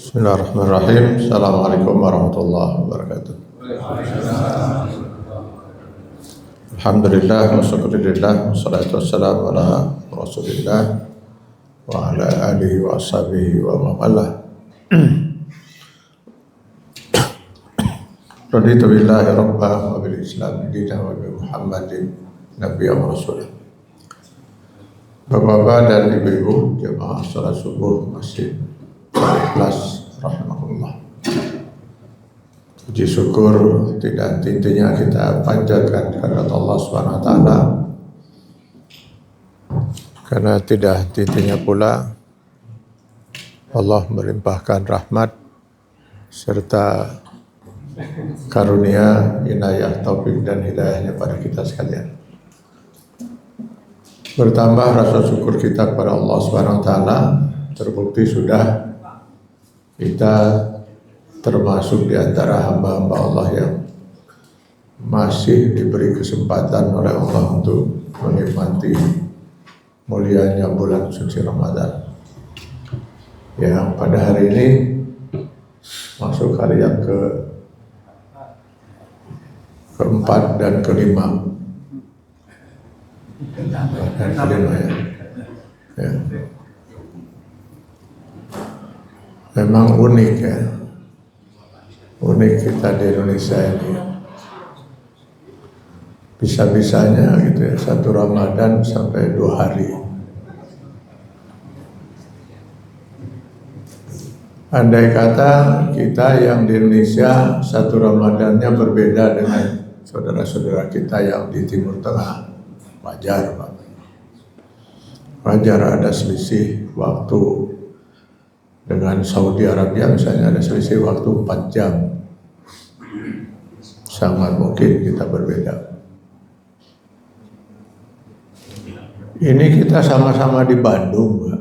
Bismillahirrahmanirrahim. Assalamualaikum warahmatullahi wabarakatuh. Alhamdulillah wa syukurillah wassalatu wassalamu ala rasulillah wa ala alihi wa ashabihi wa mawalah. Raditu billahi rabbah wa bil islam dinan wa bi Muhammadin nabiyyan wa rasulah. Bapak-bapak dan ibu-ibu jemaah salat subuh Masjid Ikhlas rahimahullah. Puji syukur tidak henti-hentinya kita panjatkan kepada Allah Subhanahu wa taala. Karena tidak henti-hentinya pula Allah melimpahkan rahmat serta karunia, inayah, taufik dan hidayahnya pada kita sekalian. Bertambah rasa syukur kita kepada Allah Subhanahu wa taala, terbukti sudah kita termasuk di antara hamba-hamba Allah yang masih diberi kesempatan oleh Allah untuk menikmati mulianya bulan suci Ramadan. Yang pada hari ini masuk hari yang keempat dan kelima. Dan kelima ya. Memang unik ya, unik kita di Indonesia ini. Bisa-bisanya gitu ya, satu Ramadan sampai 2 hari. Andai kata kita yang di Indonesia satu Ramadannya berbeda dengan saudara-saudara kita yang di Timur Tengah, wajar Pak. Wajar ada selisih waktu. Dengan Saudi Arabia misalnya ada selisih waktu 4 jam. Sangat mungkin kita berbeda. Ini kita sama-sama di Bandung, Pak.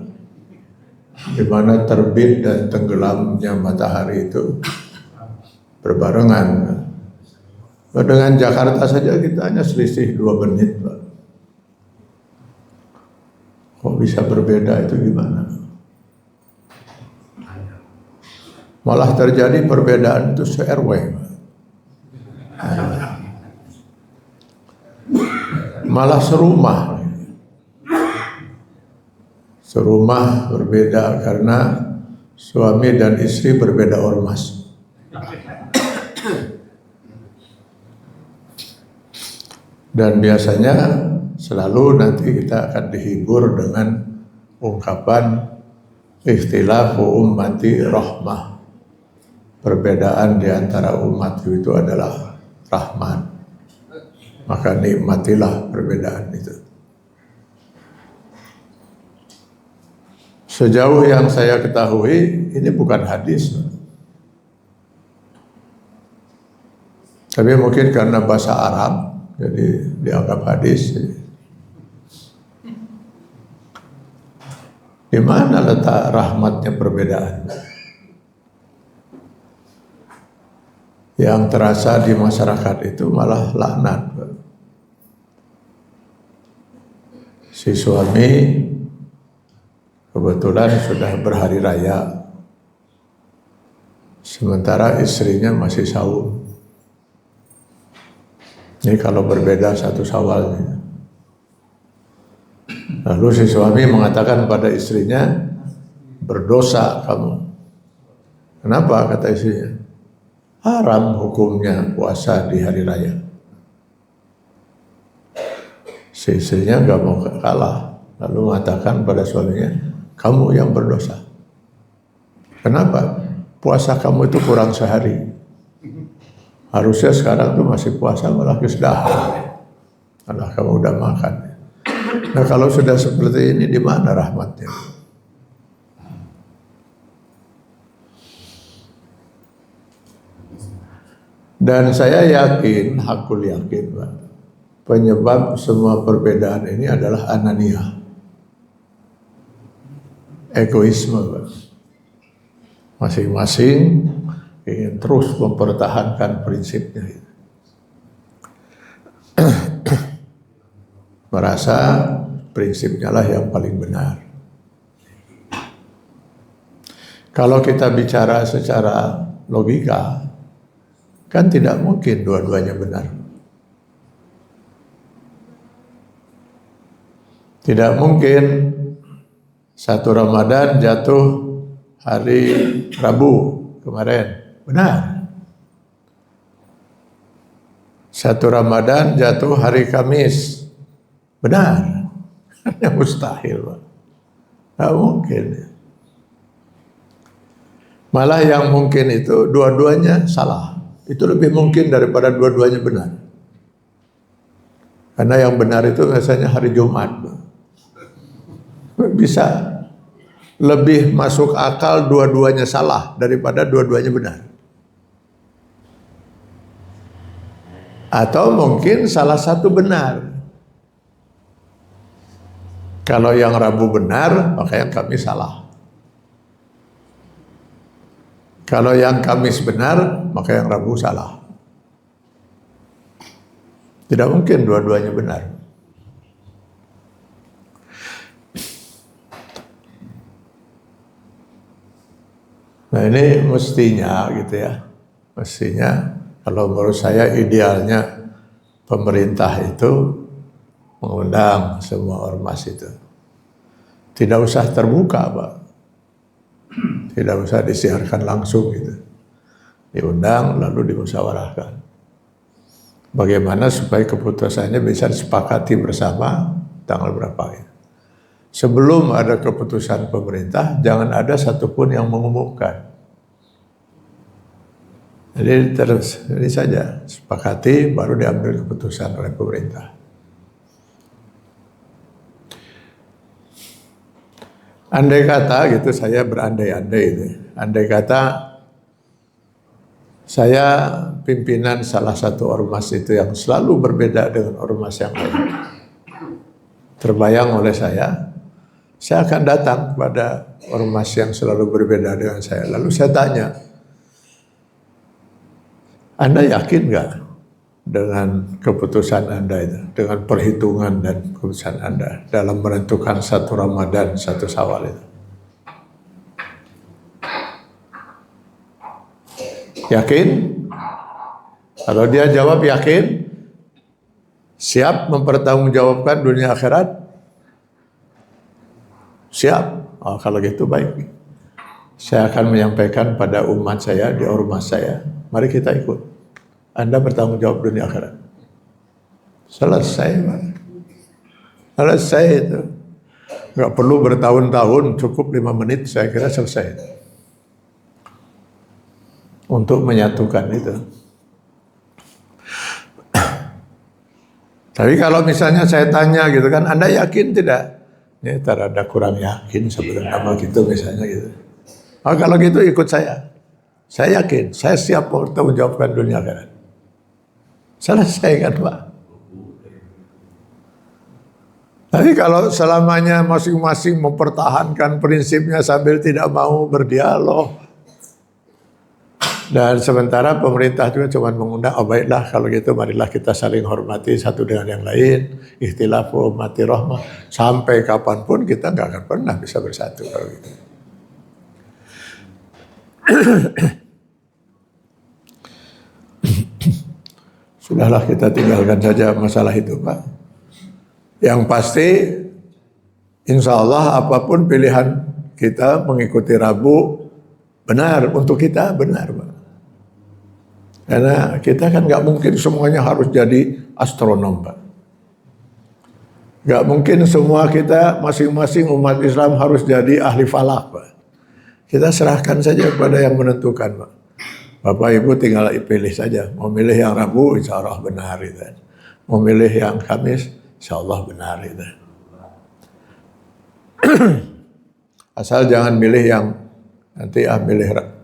Di mana terbit dan tenggelamnya matahari itu berbarengan. Dengan Jakarta saja kita hanya selisih 2 menit, Pak. Kok bisa berbeda itu gimana? Malah terjadi perbedaan itu se-RW. Malah serumah. Serumah berbeda karena suami dan istri berbeda ormas. Dan biasanya selalu nanti kita akan dihibur dengan ungkapan ikhtilafu ummati rahmah. Perbedaan di antara umat itu adalah rahmat. Maka nikmatilah perbedaan itu. Sejauh yang saya ketahui, ini bukan hadis. Tapi mungkin karena bahasa Arab, jadi dianggap hadis. Di mana letak rahmatnya perbedaan? Yang terasa di masyarakat itu malah laknat. Si suami kebetulan sudah berhari raya, sementara istrinya masih saum. Ini kalau berbeda 1 Syawal. Lalu si suami mengatakan pada istrinya, berdosa kamu. Kenapa? Kata istrinya. Haram hukumnya puasa di hari raya. Si istrinya gak mau kalah, lalu mengatakan pada suaminya, kamu yang berdosa. Kenapa? Puasa kamu itu kurang sehari. Harusnya sekarang tuh masih puasa malah kesdahan. Malah kamu udah makan. Nah kalau sudah seperti ini, di mana rahmatnya? Dan saya yakin, hakul yakin, Pak, penyebab semua perbedaan ini adalah ananiah, egoisme, Pak. Masing-masing ingin terus mempertahankan prinsipnya. Merasa prinsipnya lah yang paling benar. Kalau kita bicara secara logika, kan tidak mungkin dua-duanya benar. Tidak mungkin satu Ramadan jatuh hari Rabu kemarin. Benar. Satu Ramadan jatuh hari Kamis. Benar. Yang mustahil, Pak. Tidak mungkin. Malah yang mungkin itu dua-duanya salah. Itu lebih mungkin daripada dua-duanya benar. Karena yang benar itu biasanya hari Jumat. Bisa lebih masuk akal dua-duanya salah daripada dua-duanya benar. Atau mungkin salah satu benar. Kalau yang Rabu benar, maka yang Kamis salah. Kalau yang Kamis benar, maka yang Rabu salah. Tidak mungkin dua-duanya benar. Nah ini mestinya gitu ya. Mestinya kalau menurut saya idealnya pemerintah itu mengundang semua ormas itu. Tidak usah terbuka, Pak. Tidak usah disiarkan langsung gitu. Diundang lalu dimusyawarahkan. Bagaimana supaya keputusannya bisa disepakati bersama tanggal berapa ya. Sebelum ada keputusan pemerintah, jangan ada satupun yang mengumumkan. Jadi terus ini saja, sepakati baru diambil keputusan oleh pemerintah. Andai kata gitu, saya berandai-andai itu. Andai kata saya pimpinan salah satu ormas itu yang selalu berbeda dengan ormas yang lain. Terbayang oleh saya akan datang kepada ormas yang selalu berbeda dengan saya. Lalu saya tanya, Anda yakin nggak dengan keputusan Anda itu, dengan perhitungan dan keputusan Anda dalam menentukan satu Ramadan, satu Syawal itu? Yakin? Kalau dia jawab yakin, siap mempertanggungjawabkan dunia akhirat? Siap. Oh, kalau gitu baik. Saya akan menyampaikan pada umat saya di ormas saya, mari kita ikut. Anda bertanggung jawab dunia akhirat. Selesai, Pak. Selesai itu. Nggak perlu bertahun-tahun, cukup 5 menit saya kira selesai. Untuk menyatukan itu. Tapi kalau misalnya saya tanya gitu kan, Anda yakin tidak? Ini terada kurang yakin sebenarnya gitu misalnya gitu. Oh, kalau gitu ikut saya. Saya yakin, saya siap bertanggung jawabkan dunia akhirat. Selesai kan, Pak? Tapi kalau selamanya masing-masing mempertahankan prinsipnya sambil tidak mau berdialog, dan sementara pemerintah juga cuma mengundang, oh baiklah kalau gitu marilah kita saling hormati satu dengan yang lain, ikhtilafu ummati rahmah, sampai kapanpun kita nggak akan pernah bisa bersatu kalau gitu. Sudahlah kita tinggalkan saja masalah itu, Pak. Yang pasti insya Allah apapun pilihan kita mengikuti Rabu benar untuk kita, benar, Pak. Karena kita kan nggak mungkin semuanya harus jadi astronom, Pak. Nggak mungkin semua kita masing-masing umat Islam harus jadi ahli falak, Pak. Kita serahkan saja kepada yang menentukan, Pak. Bapak Ibu tinggal pilih saja. Mau milih yang Rabu, insya Allah benar itu. Mau milih yang Kamis, insya Allah benar itu. Asal jangan milih yang nanti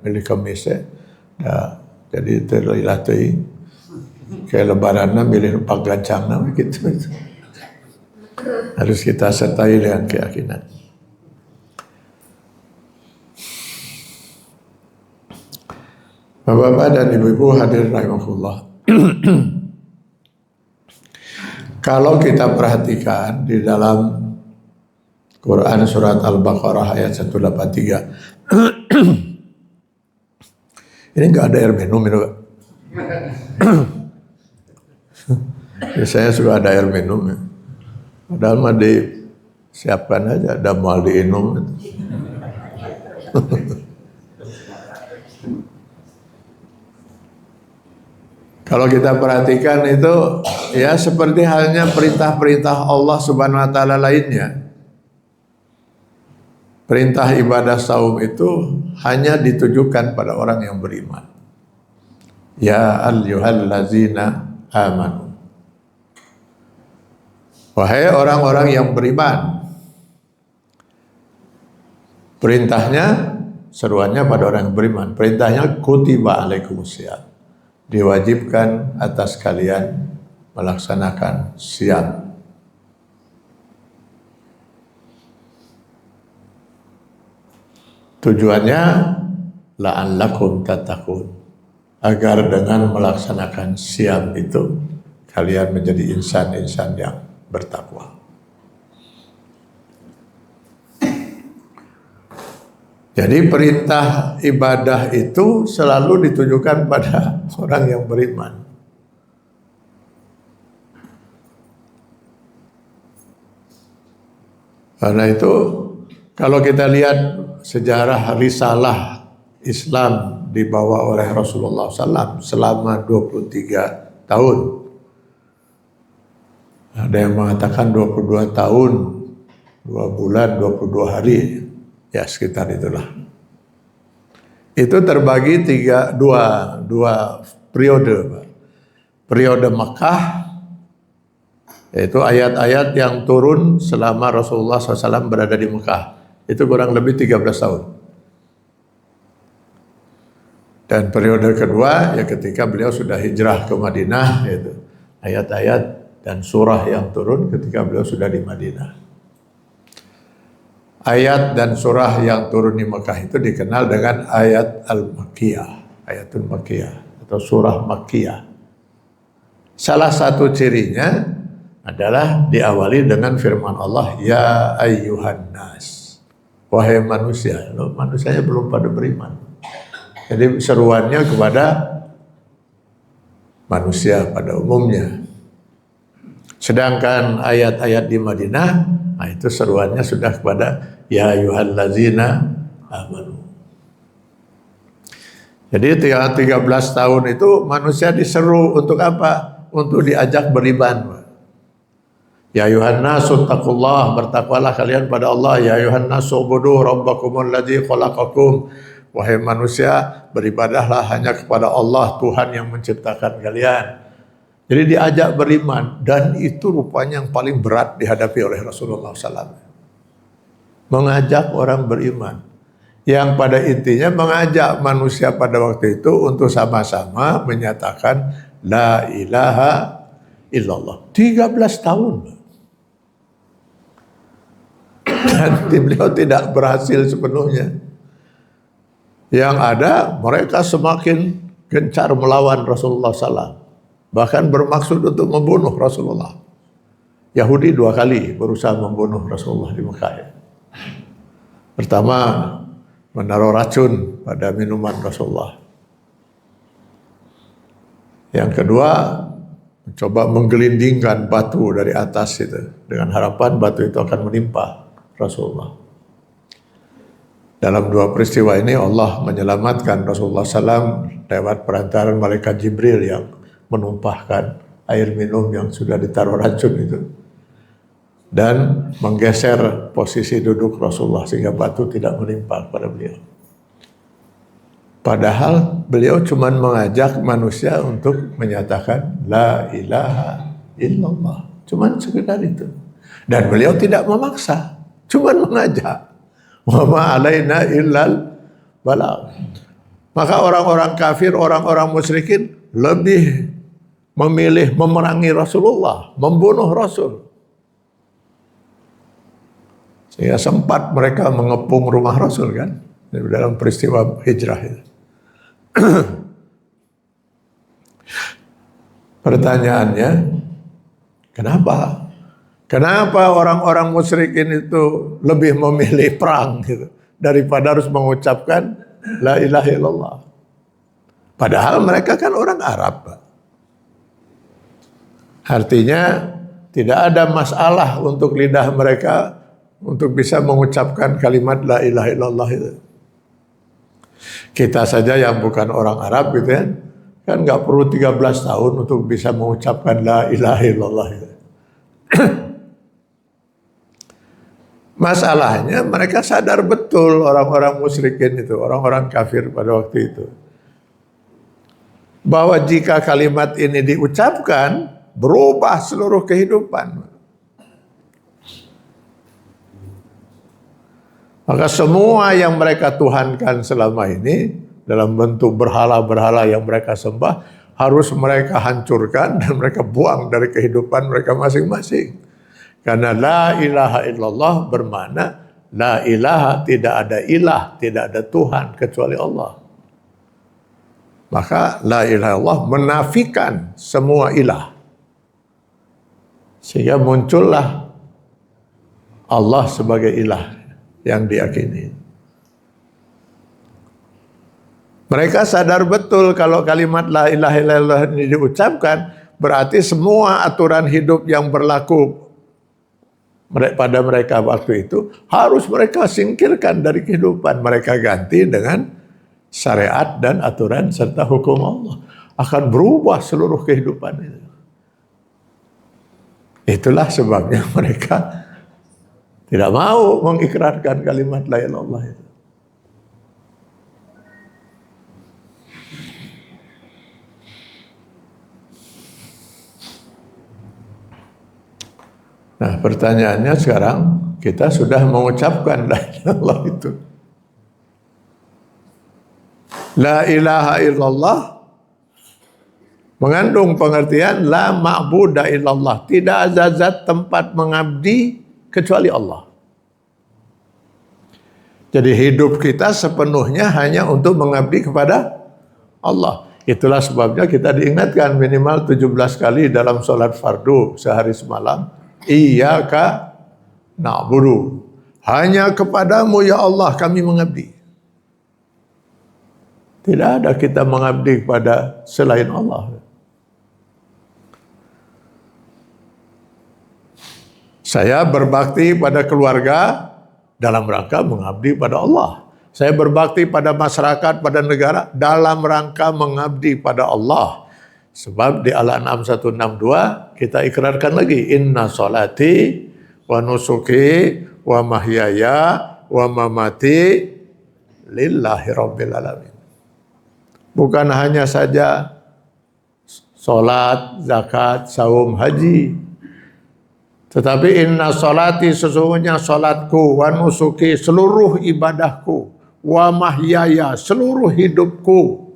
milih Kamis ya. Nah, jadi terlilatui kayak lebarannya milih numpak gancang gitu. Harus kita sertai dengan keyakinan. Bapak-bapak dan ibu-ibu hadirin rahimahullah. Kalau kita perhatikan di dalam Quran surat Al-Baqarah ayat 183 Ini nggak ada air minum itu, Pak. Biasanya suka ada air minum ya. Padahal mah disiapkan aja, ada mau diinum. Kalau kita perhatikan itu ya seperti halnya perintah-perintah Allah Subhanahu wa taala lainnya. Perintah ibadah saum itu hanya ditujukan pada orang yang beriman. Ya ayyuhallazina amanu. Wahai orang-orang yang beriman. Perintahnya, seruannya pada orang yang beriman. Perintahnya kutiba alaikumusiyam. Diwajibkan atas kalian melaksanakan siam. Tujuannya la'allakum tattaqun, agar dengan melaksanakan siam itu kalian menjadi insan-insan yang bertakwa. Jadi perintah ibadah itu selalu ditujukan pada orang yang beriman. Karena itu kalau kita lihat sejarah risalah Islam dibawa oleh Rasulullah SAW selama 23 tahun. Ada yang mengatakan 22 tahun, 2 bulan, 22 hari. Ya sekitar itulah. Itu terbagi dua periode. Periode Mekah, yaitu ayat-ayat yang turun selama Rasulullah SAW berada di Mekah. Itu kurang lebih 13 tahun. Dan periode kedua, ya ketika beliau sudah hijrah ke Madinah, yaitu ayat-ayat dan surah yang turun ketika beliau sudah di Madinah. Ayat dan surah yang turun di Mekah itu dikenal dengan ayat Al-Makkiyah, ayatul Makkiyah atau surah Makkiyah. Salah satu cirinya adalah diawali dengan firman Allah, ya ayyuhan nas, wahai manusia. Loh, manusianya belum pada beriman. Jadi seruannya kepada manusia pada umumnya. Sedangkan ayat-ayat di Madinah, nah itu seruannya sudah kepada ya ayyuhallazina amanu. Jadi 13 tahun itu manusia diseru untuk apa? Untuk diajak beriman. Ya ayyuhan nasu taqullah, bertakwalah kalian pada Allah. Ya ayyuhan nasu ubudu rabbakumul ladzi khalaqakum. Wahai manusia, beribadahlah hanya kepada Allah, Tuhan yang menciptakan kalian. Jadi diajak beriman, dan itu rupanya yang paling berat dihadapi oleh Rasulullah SAW. Mengajak orang beriman, yang pada intinya mengajak manusia pada waktu itu untuk sama-sama menyatakan la ilaha illallah. 13 tahun. Dan beliau tidak berhasil sepenuhnya. Yang ada mereka semakin gencar melawan Rasulullah SAW. Bahkan bermaksud untuk membunuh Rasulullah. Yahudi 2 kali berusaha membunuh Rasulullah di Mekah. Pertama, menaruh racun pada minuman Rasulullah. Yang kedua, mencoba menggelindingkan batu dari atas itu. Dengan harapan batu itu akan menimpa Rasulullah. Dalam 2 peristiwa ini Allah menyelamatkan Rasulullah SAW lewat perantaran malaikat Jibril yang menumpahkan air minum yang sudah ditaruh racun itu. Dan menggeser posisi duduk Rasulullah sehingga batu tidak menimpa pada beliau. Padahal beliau cuma mengajak manusia untuk menyatakan la ilaha illallah. Cuma sekedar itu. Dan beliau tidak memaksa, cuma mengajak. Wa ma alaina illal balagh. Maka orang-orang kafir, orang-orang musyrikin lebih memilih memerangi Rasulullah, membunuh Rasul. Sehingga sempat mereka mengepung rumah Rasul kan, dalam peristiwa hijrah itu. Pertanyaannya, kenapa? Kenapa orang-orang musyrikin itu lebih memilih perang gitu, daripada harus mengucapkan la ilaha illallah? Padahal mereka kan orang Arab, Pak. Artinya tidak ada masalah untuk lidah mereka untuk bisa mengucapkan kalimat la ilaha illallah itu. Kita saja yang bukan orang Arab gitu kan nggak perlu 13 tahun untuk bisa mengucapkan la ilaha illallah itu. Masalahnya mereka sadar betul orang-orang musyrikin itu, orang-orang kafir pada waktu itu, bahwa jika kalimat ini diucapkan berubah seluruh kehidupan. Maka semua yang mereka tuhankan selama ini dalam bentuk berhala-berhala yang mereka sembah harus mereka hancurkan dan mereka buang dari kehidupan mereka masing-masing. Karena la ilaha illallah bermakna la ilaha, tidak ada ilah, tidak ada Tuhan kecuali Allah. Maka la ilaha illallah menafikan semua ilah. Sehingga muncullah Allah sebagai ilah yang diyakini. Mereka sadar betul kalau kalimat la ilaha illallah ini diucapkan, berarti semua aturan hidup yang berlaku pada mereka waktu itu harus mereka singkirkan dari kehidupan. Mereka ganti dengan syariat dan aturan serta hukum Allah. Akan berubah seluruh kehidupan itu. Itulah sebabnya mereka tidak mau mengikrarkan kalimat la ilaha illallah itu. Nah, pertanyaannya sekarang, kita sudah mengucapkan la ilaha illallah itu. La ilaha illallah mengandung pengertian la ma'buda illallah. Tidak ada zat tempat mengabdi kecuali Allah. Jadi hidup kita sepenuhnya hanya untuk mengabdi kepada Allah. Itulah sebabnya kita diingatkan minimal 17 kali dalam sholat fardu sehari semalam. Iyyaka na'budu. Hanya kepadamu ya Allah kami mengabdi. Tidak ada kita mengabdi kepada selain Allah. Saya berbakti pada keluarga dalam rangka mengabdi pada Allah. Saya berbakti pada masyarakat, pada negara dalam rangka mengabdi pada Allah. Sebab di Al-An'am 162 kita ikrarkan lagi, inna sholati wa nusuki wa mahyaya wa mamati lillahi rabbil alamin. Bukan hanya saja sholat, zakat, saum, haji, tetapi inna sholati, sesungguhnya sholatku, wa nusuki, seluruh ibadahku, wa mahyaya, seluruh hidupku.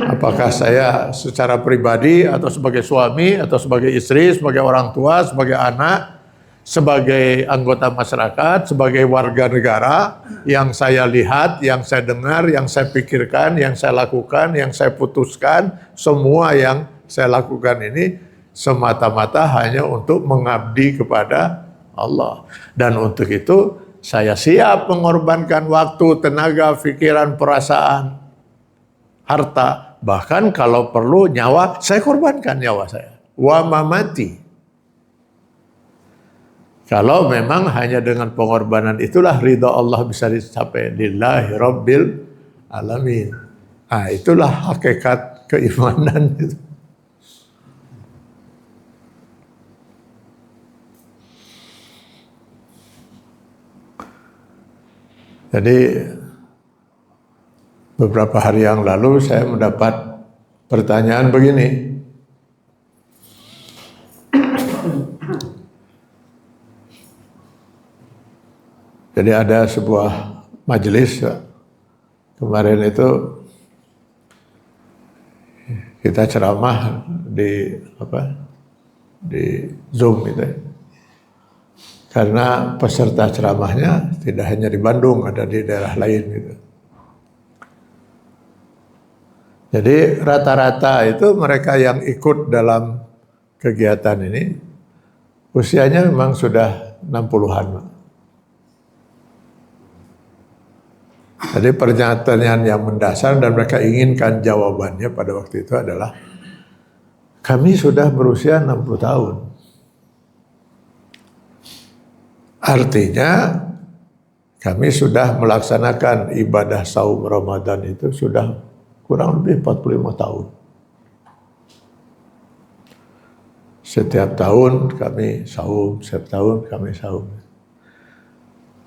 Apakah saya secara pribadi atau sebagai suami atau sebagai istri, sebagai orang tua, sebagai anak, sebagai anggota masyarakat, sebagai warga negara, yang saya lihat, yang saya dengar, yang saya pikirkan, yang saya lakukan, yang saya putuskan, semua yang saya lakukan ini semata-mata hanya untuk mengabdi kepada Allah. Dan untuk itu saya siap mengorbankan waktu, tenaga, pikiran, perasaan, harta, bahkan kalau perlu nyawa, saya korbankan nyawa saya. Wa mamati. Kalau memang hanya dengan pengorbanan itulah ridha Allah bisa dicapai. Lillahi rabbil alamin. Nah, itulah hakikat keimanan itu. Jadi beberapa hari yang lalu saya mendapat pertanyaan begini. Jadi ada sebuah majelis kemarin itu kita ceramah di Zoom itu. Karena peserta ceramahnya tidak hanya di Bandung, ada di daerah lain gitu. Jadi rata-rata itu mereka yang ikut dalam kegiatan ini usianya memang sudah 60-an. Jadi pernyataan yang mendasar dan mereka inginkan jawabannya pada waktu itu adalah, kami sudah berusia 60 tahun. Artinya kami sudah melaksanakan ibadah saum Ramadan itu sudah kurang lebih 45 tahun. Setiap tahun kami saum, setiap tahun kami saum.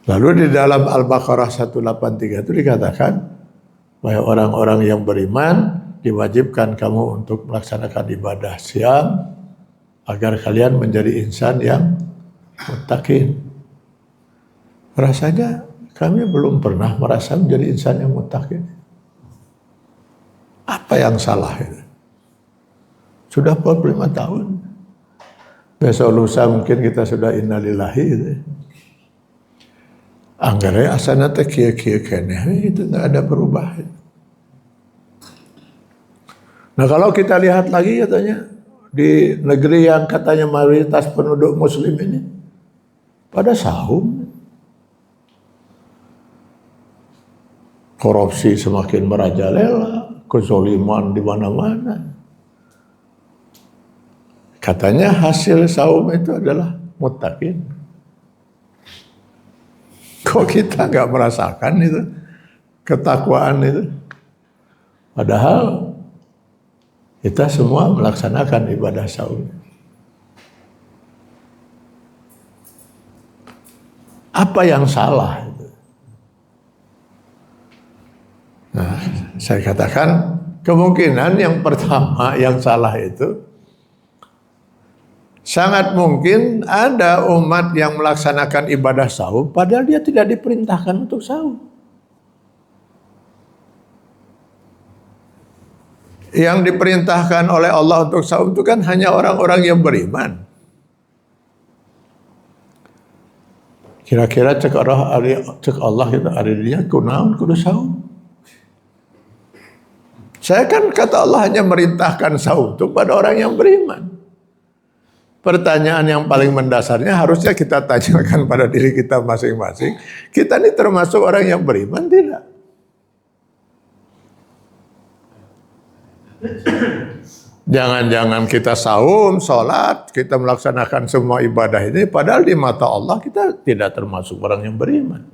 Lalu di dalam Al-Baqarah 183 itu dikatakan bahwa orang-orang yang beriman diwajibkan kamu untuk melaksanakan ibadah siam agar kalian menjadi insan yang muttaqin. Rasanya kami belum pernah merasa menjadi insan yang muttaqin. Apa yang salah itu? Sudah 45 tahun. Besok lusa mungkin kita sudah innalillahi gitu. Anggarai asana teh kieu-kieu keneh itu tidak ada perubahan. Nah kalau kita lihat lagi katanya di negeri yang katanya mayoritas penduduk muslim ini pada saum, korupsi semakin merajalela, kezaliman di mana-mana. Katanya hasil saum itu adalah muttaqin. Kok kita nggak merasakan itu ketakwaan itu? Padahal kita semua melaksanakan ibadah saum. Apa yang salah itu? Nah, saya katakan kemungkinan yang pertama yang salah itu sangat mungkin ada umat yang melaksanakan ibadah saum padahal dia tidak diperintahkan untuk saum. Yang diperintahkan oleh Allah untuk saum itu kan hanya orang-orang yang beriman. Kira-kira cek Allah itu aridinya kunaon kudu saum. Saya kan kata Allah hanya merintahkan saum itu pada orang yang beriman. Pertanyaan yang paling mendasarnya harusnya kita tanyakan pada diri kita masing-masing. Kita ini termasuk orang yang beriman tidak? Jangan-jangan kita saum, sholat, kita melaksanakan semua ibadah ini, padahal di mata Allah kita tidak termasuk orang yang beriman.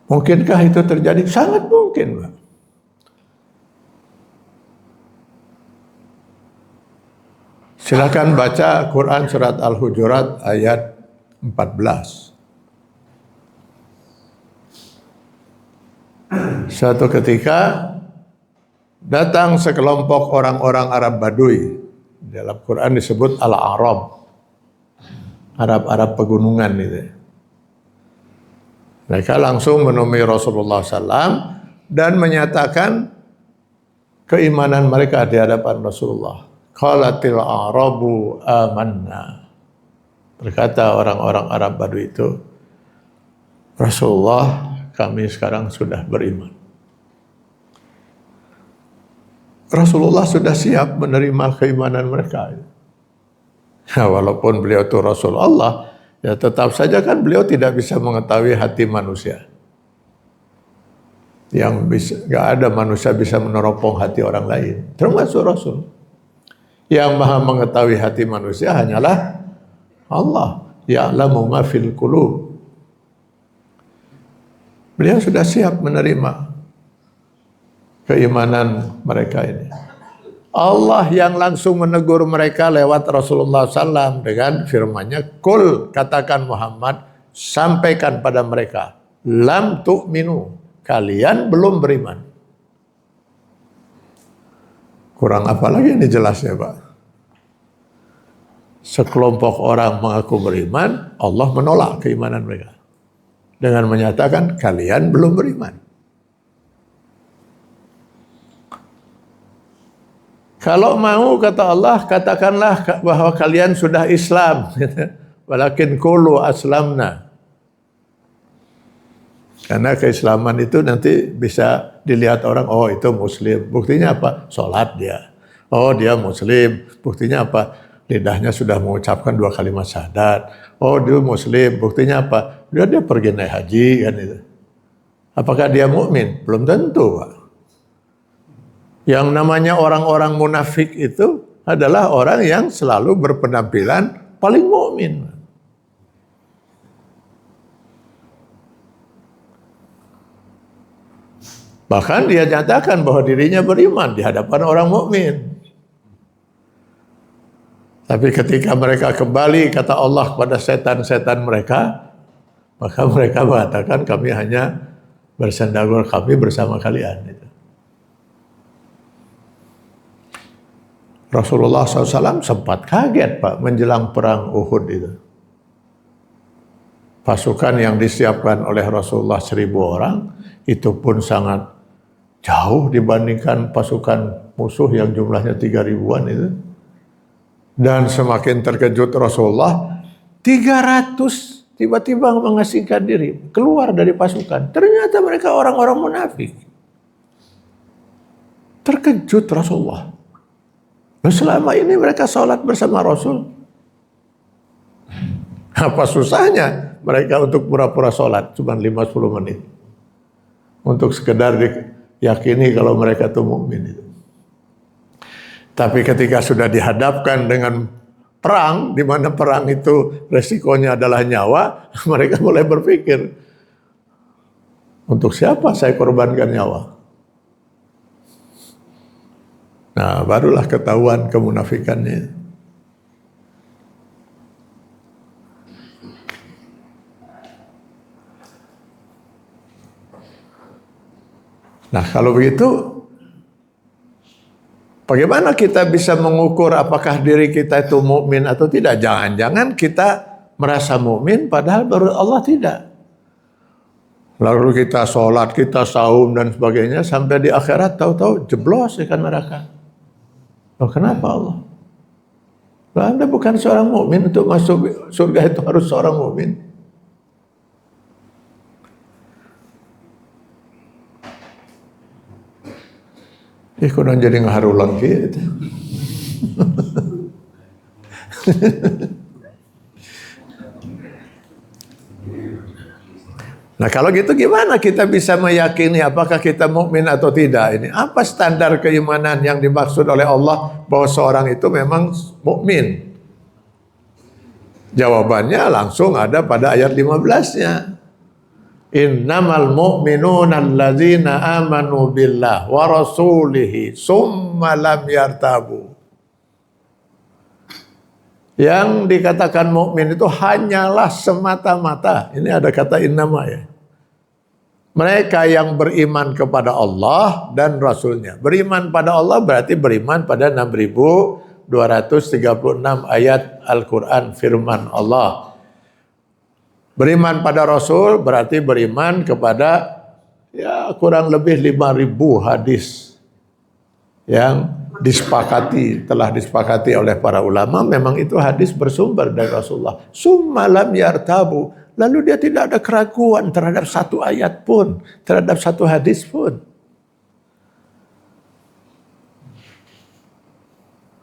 Mungkinkah itu terjadi? Sangat mungkin, Pak. Silakan baca Quran surat Al-Hujurat ayat 14. Suatu ketika datang sekelompok orang-orang Arab Badui. Dalam Quran disebut Al-Arab. Arab-Arab pegunungan itu. Mereka langsung menemui Rasulullah SAW dan menyatakan keimanan mereka di hadapan Rasulullah. Qalatil Arabu amanna. Berkata orang-orang Arab Badui itu, Rasulullah, kami sekarang sudah beriman. Rasulullah sudah siap menerima keimanan mereka. Ya, walaupun beliau itu Rasulullah, ya tetap saja kan beliau tidak bisa mengetahui hati manusia. Yang bisa, nggak ada manusia bisa meneropong hati orang lain, termasuk Rasul. Yang maha mengetahui hati manusia hanyalah Allah. Ya'lamu ma fil qulub. Beliau sudah siap menerima keimanan mereka ini. Allah yang langsung menegur mereka lewat Rasulullah SAW dengan firman-Nya, Qul, katakan Muhammad, sampaikan pada mereka, lam tu'minu, kalian belum beriman. Kurang apa lagi ini jelasnya, Pak? Sekelompok orang mengaku beriman, Allah menolak keimanan mereka dengan menyatakan kalian belum beriman. Kalau mau, kata Allah, katakanlah bahwa kalian sudah Islam. Walakin qulu aslamna. Karena keislaman itu nanti bisa dilihat orang, oh itu muslim. Buktinya apa? Sholat dia. Oh dia muslim. Buktinya apa? lidahnya sudah mengucapkan 2 kalimat syahadat. Oh, dia muslim, buktinya apa? Dia pergi naik haji kan itu. Apakah dia mukmin? Belum tentu, Pak. Yang namanya orang-orang munafik itu adalah orang yang selalu berpenampilan paling mukmin. Bahkan dia nyatakan bahwa dirinya beriman di hadapan orang mukmin. Tapi ketika mereka kembali, kata Allah kepada setan-setan mereka, maka mereka mengatakan kami hanya bersendagor kami bersama kalian. Rasulullah SAW sempat kaget, Pak, menjelang perang Uhud itu. Pasukan yang disiapkan oleh Rasulullah 1.000 orang, itu pun sangat jauh dibandingkan pasukan musuh yang jumlahnya 3.000-an itu. Dan semakin terkejut Rasulullah, 300 tiba-tiba mengasingkan diri, keluar dari pasukan. Ternyata mereka orang-orang munafik. Terkejut Rasulullah. Nah, selama ini mereka sholat bersama Rasul. Apa susahnya mereka untuk pura-pura sholat cuma 5-10 menit. Untuk sekedar diyakini kalau mereka itu mukmin itu. Tapi ketika sudah dihadapkan dengan perang, di mana perang itu resikonya adalah nyawa, mereka mulai berpikir, untuk siapa saya korbankan nyawa? Nah, barulah ketahuan kemunafikannya. Nah, kalau begitu, bagaimana kita bisa mengukur apakah diri kita itu mukmin atau tidak? Jangan-jangan kita merasa mukmin padahal baru Allah tidak. Lalu kita sholat, kita saum dan sebagainya, sampai di akhirat tahu-tahu jeblos ikan neraka. Oh, kenapa Allah? Nah, Anda bukan seorang mukmin, untuk masuk surga itu harus seorang mukmin. Kurang jadi ngaharulang gitu. Nah, kalau gitu gimana kita bisa meyakini apakah kita mukmin atau tidak ini? Apa standar keimanan yang dimaksud oleh Allah bahwa seorang itu memang mukmin? Jawabannya langsung ada pada ayat 15-nya. Innamal mu'minuna alladzina amanu billah wa rasulihi summa lam yartabu. Yang dikatakan mukmin itu hanyalah semata-mata. Ini ada kata innama ya. Mereka yang beriman kepada Allah dan Rasulnya. Beriman pada Allah berarti beriman pada 6.236 ayat Al-Quran firman Allah. Beriman pada Rasul berarti beriman kepada ya kurang lebih 5.000 hadis yang telah disepakati oleh para ulama. Memang itu hadis bersumber dari Rasulullah. Summa lam yartabu. Lalu dia tidak ada keraguan terhadap satu ayat pun, terhadap satu hadis pun.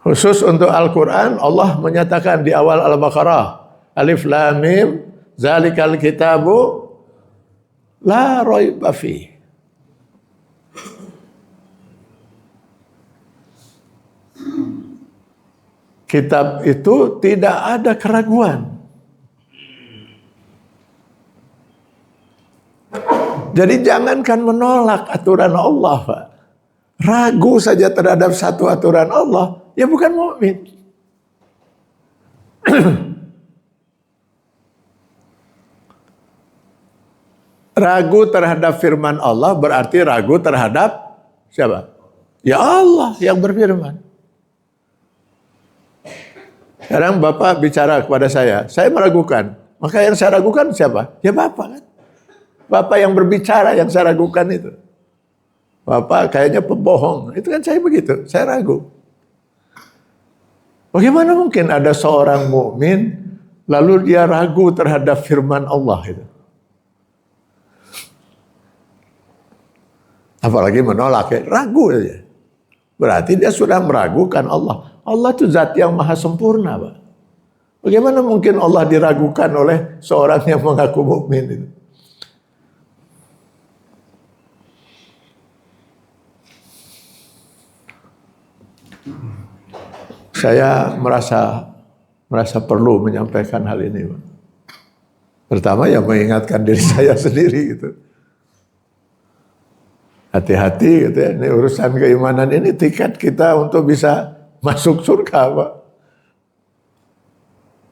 Khusus untuk Al-Quran, Allah menyatakan di awal Al-Baqarah, Alif Lam Mim, Zalikal kitabu la raiba fi. Kitab itu tidak ada keraguan. Jadi jangankan menolak aturan Allah, Pak. Ragu saja terhadap satu aturan Allah, ya bukan mukmin. Ragu terhadap firman Allah berarti ragu terhadap siapa? Ya Allah yang berfirman. Sekarang Bapak bicara kepada saya meragukan. Maka yang saya ragukan siapa? Ya Bapak kan. Bapak yang berbicara yang saya ragukan itu. Bapak kayaknya pembohong. Itu kan saya begitu, saya ragu. Bagaimana mungkin ada seorang mukmin lalu dia ragu terhadap firman Allah itu? Apalagi menolak, ya, ragu saja. Berarti dia sudah meragukan Allah. Allah itu zat yang maha sempurna, Pak. Bagaimana mungkin Allah diragukan oleh seorang yang mengaku mukmin itu? Saya merasa perlu menyampaikan hal ini, Pak. Pertama ya mengingatkan diri saya sendiri gitu. Hati-hati gitu ya, ini urusan keimanan ini tiket kita untuk bisa masuk surga, Pak.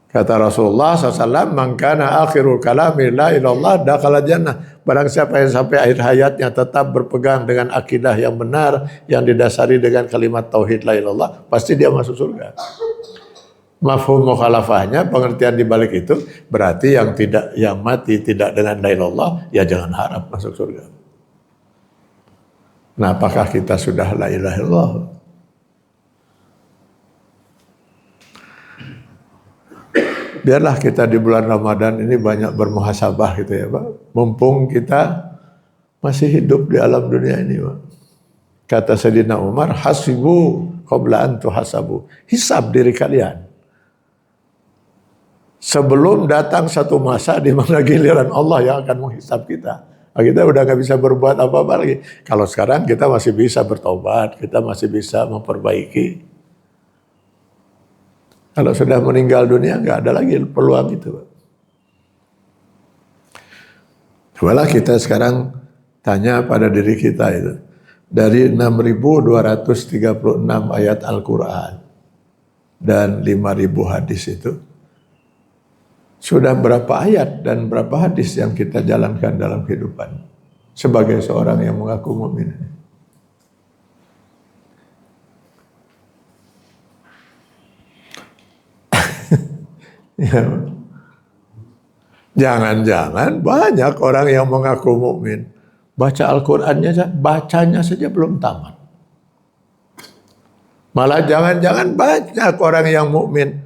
Kata Rasulullah SAW, "Man kana akhirul kalami la ilallah dakhala jannah." Barang siapa yang sampai akhir hayatnya tetap berpegang dengan akidah yang benar, yang didasari dengan kalimat tauhid la ilallah, pasti dia masuk surga. Mafhum mukhalafahnya, pengertian di balik itu, berarti yang mati tidak dengan la ilallah, ya jangan harap masuk surga. Nah, apakah kita sudah la ilaha illallah? Biarlah kita di bulan Ramadan ini banyak bermuhasabah gitu ya, Pak. Mumpung kita masih hidup di alam dunia ini, Pak. Kata Sayyidina Umar, hasibu qabla an tuhasabu. Hisab diri kalian sebelum datang satu masa di mana giliran Allah yang akan menghisab kita. Nah, kita udah gak bisa berbuat apa-apa lagi. Kalau sekarang kita masih bisa bertobat, kita masih bisa memperbaiki. Kalau sudah meninggal dunia, nggak ada lagi peluang itu. Cobalah kita sekarang tanya pada diri kita itu. Dari 6.236 ayat Al-Quran dan 5.000 hadis itu, sudah berapa ayat dan berapa hadis yang kita jalankan dalam kehidupan sebagai seorang yang mengaku mukmin? Ya. Jangan-jangan banyak orang yang mengaku mukmin, baca Al-Qur'annya, bacanya saja belum tamat. Malah jangan-jangan banyak orang yang mukmin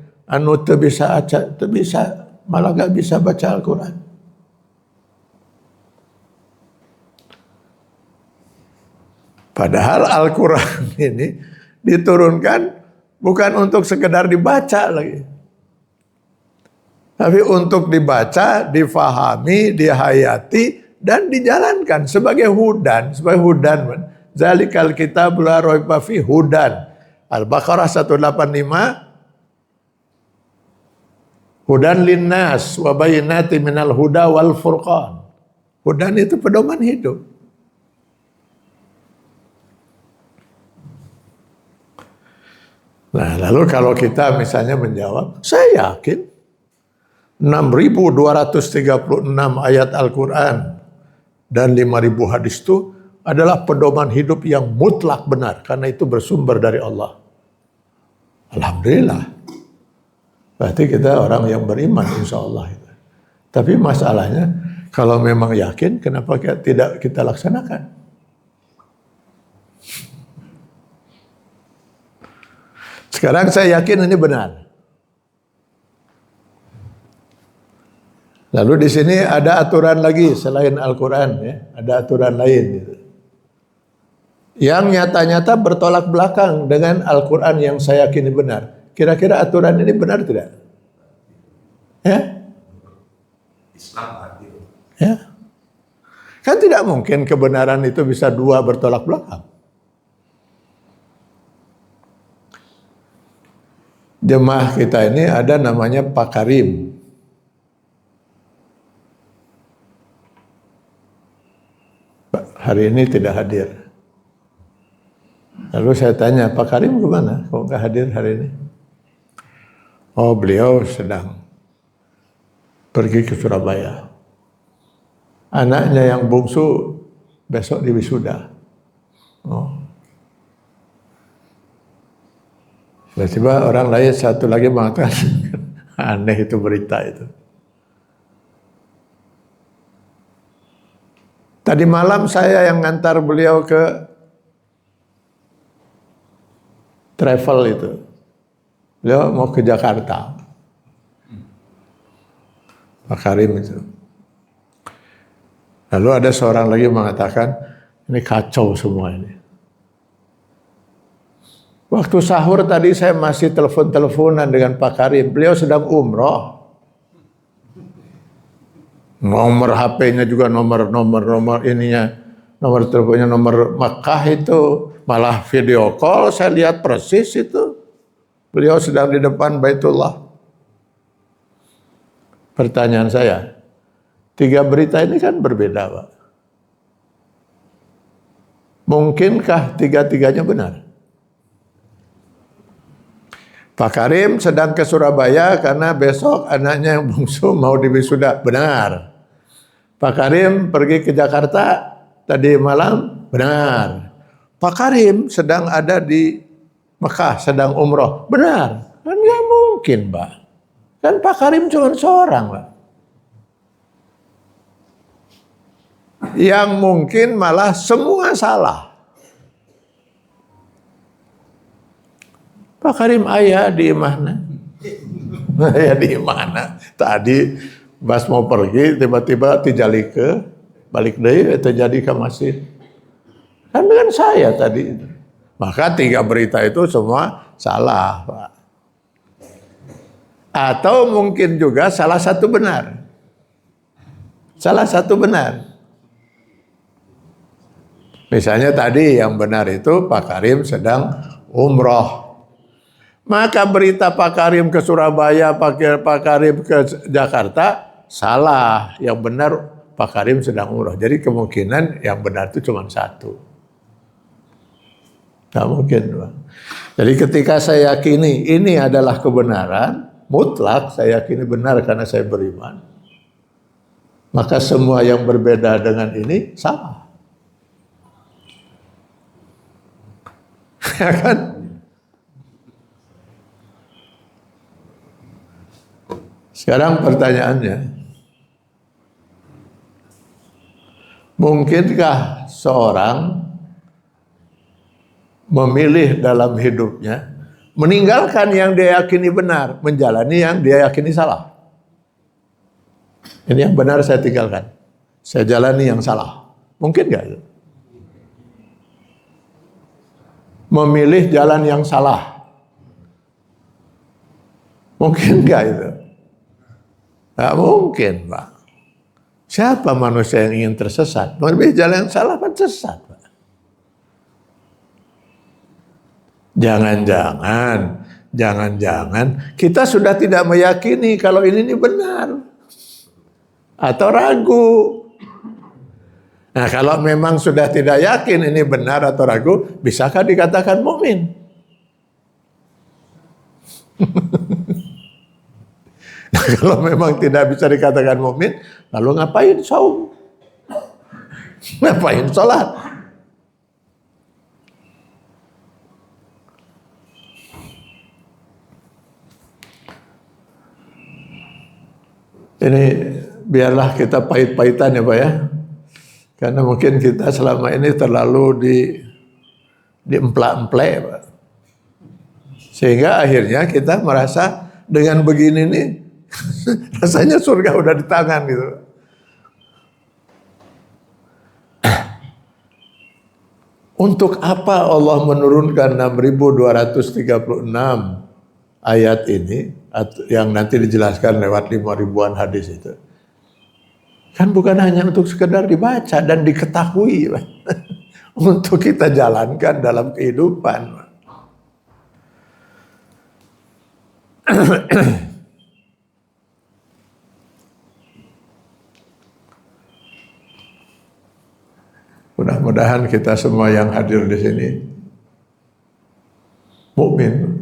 malah gak bisa baca Al-Qur'an. Padahal Al-Qur'an ini diturunkan bukan untuk sekedar dibaca lagi, tapi untuk dibaca, difahami, dihayati, dan dijalankan sebagai hudan. Zalikal kitab la raiba fi hudan. Al-Baqarah 185. Hudan linnas wa bayyinatin minal huda wal furqan. Hudan itu pedoman hidup. Nah, lalu kalau kita misalnya menjawab, saya yakin 6.236 ayat Al-Quran dan 5.000 hadis itu adalah pedoman hidup yang mutlak benar, karena itu bersumber dari Allah. Alhamdulillah. Berarti kita orang yang beriman, insya Allah. Tapi masalahnya, kalau memang yakin, kenapa tidak kita laksanakan? Sekarang saya yakin ini benar. Lalu di sini ada aturan lagi selain Al-Quran, ya, ada aturan lain gitu, yang nyata-nyata bertolak belakang dengan Al-Quran yang saya yakini benar. Kira-kira aturan ini benar tidak? Ya? Islam adil. Ya. Kan tidak mungkin kebenaran itu bisa dua bertolak belakang. Jemaah kita ini ada namanya Pak Karim. Hari ini tidak hadir. Lalu saya tanya, Pak Karim kemana? Kok nggak hadir hari ini? Oh, beliau sedang pergi ke Surabaya. Anaknya yang bungsu besok di wisuda. Oh. Tiba-tiba orang lain satu lagi mengatakan, aneh itu berita itu. Tadi malam saya yang ngantar beliau ke travel itu. Beliau mau ke Jakarta. Pak Karim itu. Lalu ada seorang lagi mengatakan, ini kacau semua ini. Waktu sahur tadi saya masih telepon-teleponan dengan Pak Karim. Beliau sedang umroh. Nomor HP-nya juga nomor ininya, nomor teleponnya nomor Mekah itu. Malah video call saya lihat persis itu. Beliau sedang di depan Baitullah. Pertanyaan saya, 3 berita ini kan berbeda, Pak. Mungkinkah 3-tiganya benar? Pak Karim sedang ke Surabaya karena besok anaknya yang bungsu mau diwisuda. Benar. Pak Karim pergi ke Jakarta tadi malam. Benar. Pak Karim sedang ada di Mekah, sedang umroh. Benar. Kan nggak mungkin, Pak. Kan Pak Karim cuma seorang, Pak. Yang mungkin malah semua salah. Pak Karim ayah di mana? Ayah di mana? Tadi pas mau pergi tiba-tiba tijali ke balik deui terjadi ke masjid. Kan dengan saya tadi. Maka 3 berita itu semua salah, Pak. Atau mungkin juga salah satu benar. Salah satu benar. Misalnya tadi yang benar itu Pak Karim sedang umroh. Maka berita Pak Karim ke Surabaya, Pak Karim ke Jakarta, salah. Yang benar Pak Karim sedang umroh. Jadi kemungkinan yang benar itu cuma satu. Tidak mungkin, Pak. Jadi ketika saya yakini ini adalah kebenaran, mutlak saya yakini benar karena saya beriman. Maka semua yang berbeda dengan ini salah. Ya kan? Sekarang pertanyaannya, mungkinkah seorang memilih dalam hidupnya, meninggalkan yang dia yakini benar, menjalani yang dia yakini salah? Ini yang benar saya tinggalkan, saya jalani yang salah. Mungkin nggak itu? Memilih jalan yang salah, mungkin nggak itu? Nggak mungkin, Pak. Siapa manusia yang ingin tersesat? Memilih jalan yang salah kan sesat, Pak. Jangan-jangan kita sudah tidak meyakini kalau ini benar atau ragu. Nah, kalau memang sudah tidak yakin ini benar atau ragu, bisakah dikatakan mukmin? Nah, kalau memang tidak bisa dikatakan mukmin, lalu ngapain saum? Ngapain sholat? Ini biarlah kita pahit-pahitan ya Pak ya. Karena mungkin kita selama ini terlalu diemplak-emplek Pak. Sehingga akhirnya kita merasa dengan begini nih, rasanya surga udah di tangan gitu. Untuk apa Allah menurunkan 6.236 ayat ini, yang nanti dijelaskan lewat 5.000-an hadis itu? Kan bukan hanya untuk sekedar dibaca dan diketahui, untuk kita jalankan dalam kehidupan. Mudah-mudahan kita semua yang hadir di sini mukmin.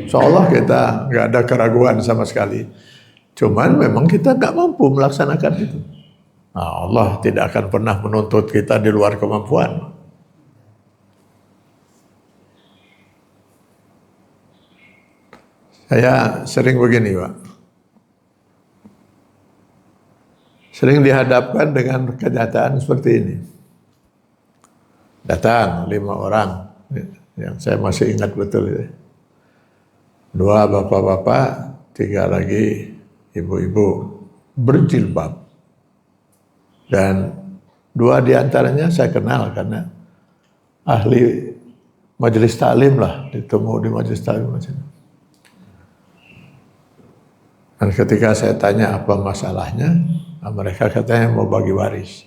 Seolah kita nggak ada keraguan sama sekali. Cuman memang kita nggak mampu melaksanakan itu. Nah, Allah tidak akan pernah menuntut kita di luar kemampuan. Saya sering begini, Pak. Sering dihadapkan dengan kenyataan seperti ini. Datang 5 orang, yang saya masih ingat betul itu. 2 bapak-bapak, 3 lagi ibu-ibu berjilbab. Dan 2 diantaranya saya kenal karena ahli majelis taklim lah, ditemu di majelis taklim. Dan ketika saya tanya apa masalahnya, mereka katanya mau bagi waris.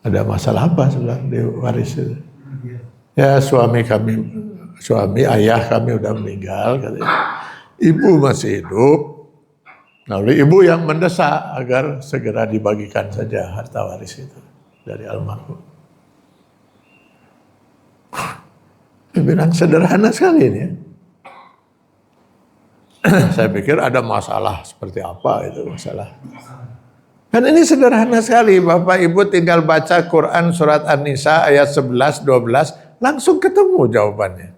Ada masalah apa sebenarnya di waris itu? Ya suami ayah kami udah meninggal katanya. Ibu masih hidup. Lalu ibu yang mendesak agar segera dibagikan saja harta waris itu dari almarhum. Dia bilang sederhana sekali ini ya. Saya pikir ada masalah seperti apa itu masalah. Kan ini sederhana sekali, Bapak Ibu tinggal baca Quran surat An-Nisa ayat 11, 12, langsung ketemu jawabannya.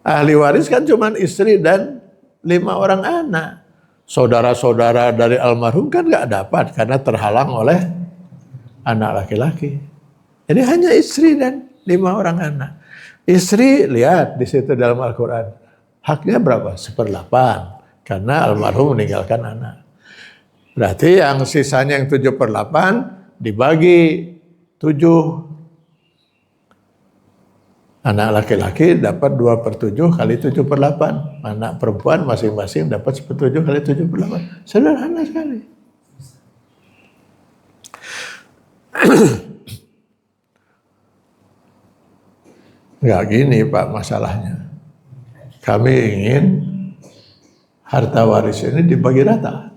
Ahli waris kan cuma istri dan 5 orang anak. Saudara-saudara dari almarhum kan nggak dapat karena terhalang oleh anak laki-laki. Jadi hanya istri dan 5 orang anak. Istri, lihat di situ dalam Al-Quran. Haknya berapa? 1/8. Karena almarhum meninggalkan anak. Berarti yang sisanya yang 7/8 dibagi 7. Anak laki-laki dapat 2/7 kali 7/8. Anak perempuan masing-masing dapat 7 kali 7/8. Sederhana sekali. Nggak gini Pak masalahnya. Kami ingin harta waris ini dibagi rata.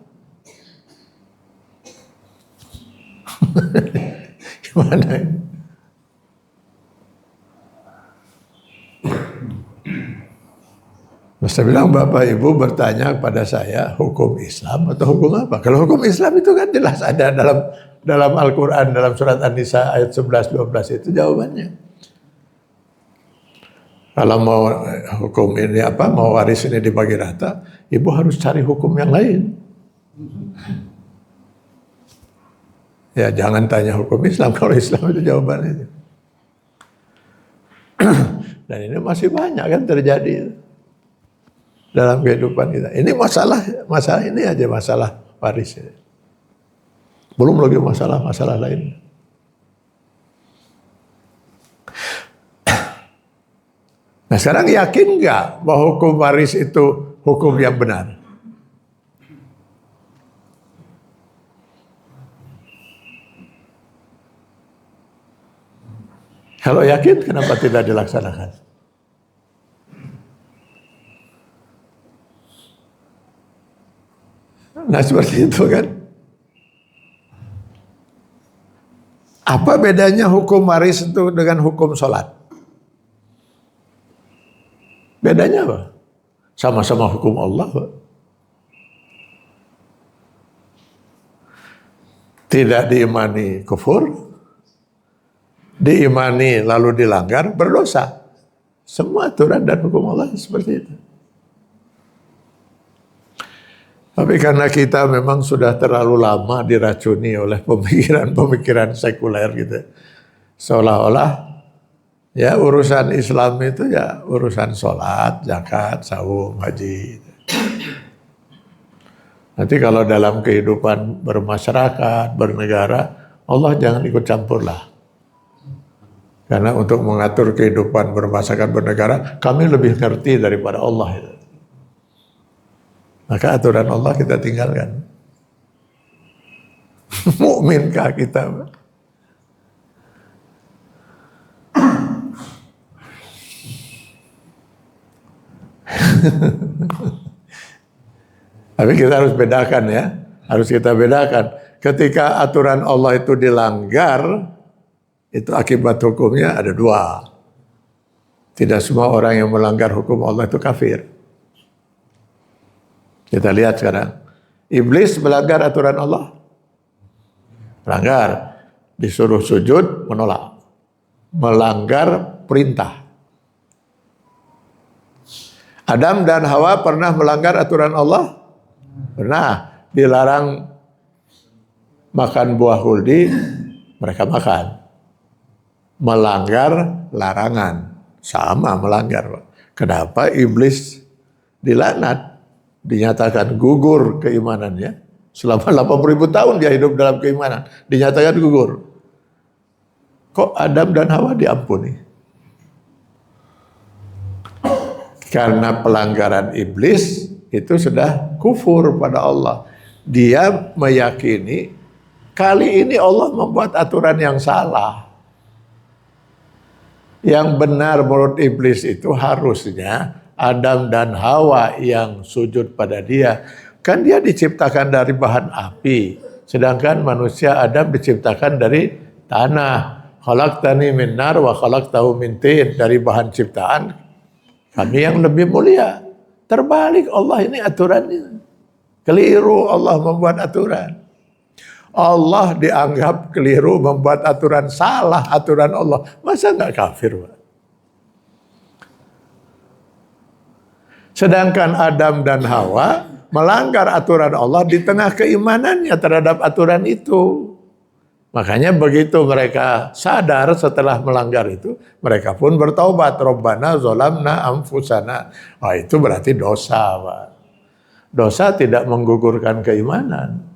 Gimana ini? Saya bilang Bapak Ibu bertanya kepada saya hukum Islam atau hukum apa? Kalau hukum Islam itu kan jelas ada dalam Al-Quran, dalam surat An-Nisa ayat 11-12 itu jawabannya. Kalau mau hukum ini mau waris ini dibagi rata, ibu harus cari hukum yang lain. Ya jangan tanya hukum Islam, kalau Islam itu jawabannya itu. Dan ini masih banyak kan terjadi dalam kehidupan kita. Ini masalah ini aja masalah waris. Belum lagi masalah lain. Nah sekarang yakin nggak bahwa hukum waris itu hukum yang benar? Kalau yakin kenapa tidak dilaksanakan? Nah seperti itu kan. Apa bedanya hukum waris itu dengan hukum sholat? Bedanya apa? Sama-sama hukum Allah, Pak. Tidak diimani kufur, diimani lalu dilanggar, berdosa. Semua aturan dan hukum Allah seperti itu. Tapi karena kita memang sudah terlalu lama diracuni oleh pemikiran-pemikiran sekuler gitu. Seolah-olah ya urusan Islam itu ya urusan sholat, zakat, saum, haji. Nanti kalau dalam kehidupan bermasyarakat, bernegara, Allah jangan ikut campur lah. Karena untuk mengatur kehidupan bermasyarakat, bernegara, kami lebih ngerti daripada Allah itu. Maka aturan Allah kita tinggalkan. Mukminkah kita? Tapi kita harus bedakan ya. Harus kita bedakan. Ketika aturan Allah itu dilanggar, itu akibat hukumnya ada 2. Tidak semua orang yang melanggar hukum Allah itu kafir. Kita lihat sekarang. Iblis melanggar aturan Allah. Melanggar. Disuruh sujud, menolak. Melanggar perintah. Adam dan Hawa pernah melanggar aturan Allah? Pernah. Dilarang makan buah huldi, mereka makan. Melanggar larangan. Sama melanggar. Kenapa iblis dilaknat? Dinyatakan gugur keimanannya. Selama 80.000 tahun dia hidup dalam keimanan, dinyatakan gugur. Kok Adam dan Hawa diampuni? Karena pelanggaran iblis itu sudah kufur pada Allah. Dia meyakini kali ini Allah membuat aturan yang salah. Yang benar menurut iblis itu harusnya Adam dan Hawa yang sujud pada dia. Kan dia diciptakan dari bahan api. Sedangkan manusia Adam diciptakan dari tanah. Khalaqtani min nar wa khalaqtahu min tin. Dari bahan ciptaan kami yang lebih mulia. Terbalik Allah ini aturannya. Keliru Allah membuat aturan. Allah dianggap keliru membuat aturan, salah aturan Allah. Masa nggak kafir, Pak? Sedangkan Adam dan Hawa melanggar aturan Allah di tengah keimanannya terhadap aturan itu. Makanya begitu mereka sadar setelah melanggar itu, mereka pun bertaubat. Rabbana zolamna anfusana. Wah, itu berarti dosa, Pak. Dosa tidak menggugurkan keimanan.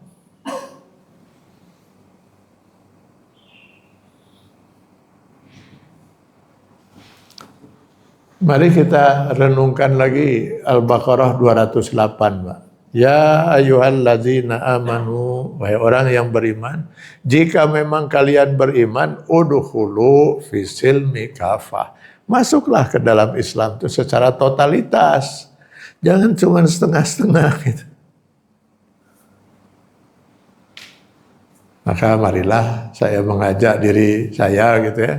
Mari kita renungkan lagi Al-Baqarah 208, Pak. Ya ayyuhalladzina amanu, wahai orang yang beriman, jika memang kalian beriman, udkhulu fisilmi kafah. Masuklah ke dalam Islam itu secara totalitas. Jangan cuma setengah-setengah gitu. Maka marilah saya mengajak diri saya gitu ya.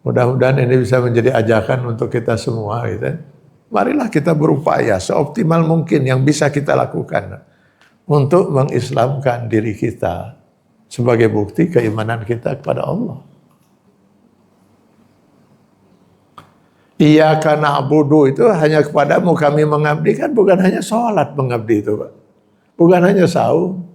Mudah-mudahan ini bisa menjadi ajakan untuk kita semua gitu. Marilah kita berupaya seoptimal mungkin yang bisa kita lakukan untuk mengislamkan diri kita sebagai bukti keimanan kita kepada Allah. Iyyaka na'budu itu hanya kepadamu kami mengabdi, kan bukan hanya sholat mengabdi itu, Pak. Bukan hanya saum.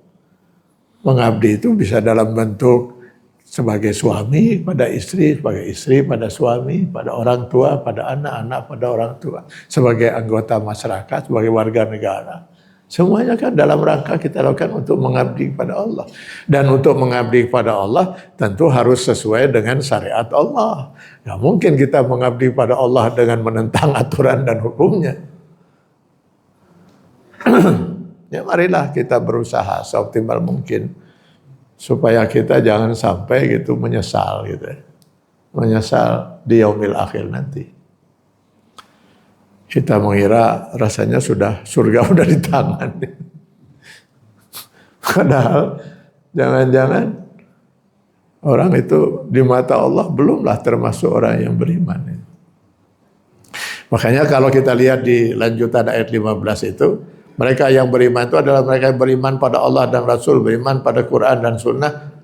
Mengabdi itu bisa dalam bentuk sebagai suami pada istri, sebagai istri pada suami, pada orang tua, pada anak-anak, pada orang tua, sebagai anggota masyarakat, sebagai warga negara. Semuanya kan dalam rangka kita lakukan untuk mengabdi kepada Allah. Dan untuk mengabdi kepada Allah tentu harus sesuai dengan syariat Allah. Nggak mungkin kita mengabdi kepada Allah dengan menentang aturan dan hukumnya. Ya marilah kita berusaha seoptimal mungkin supaya kita jangan sampai gitu menyesal gitu ya. Menyesal di yaumil akhir nanti. Kita mengira rasanya surga udah di tangan. Padahal jangan-jangan orang itu di mata Allah belumlah termasuk orang yang beriman. Makanya kalau kita lihat di lanjutan ayat 15 itu, mereka yang beriman itu adalah mereka yang beriman pada Allah dan Rasul, beriman pada Quran dan Sunnah.